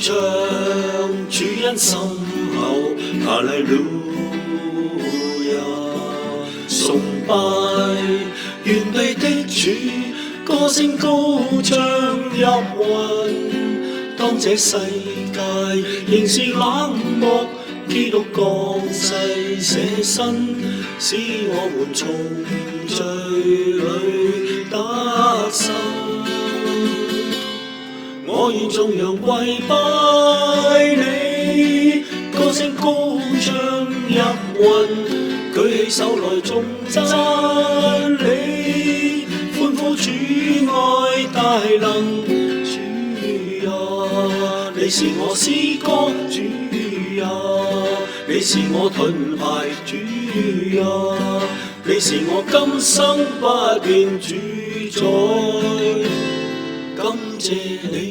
唱主恩深厚，哈利路亞，崇拜完備的主，歌聲高唱入雲。當這世界仍是冷漠，基督降世捨身，使我們從罪裏得生。我願頌揚跪拜你，歌聲高唱入雲，舉起手來頌讚你，歡呼主愛大能。主啊，你是我詩歌，主啊，你是我盾牌，主啊，你是我今生不變主宰，感謝你。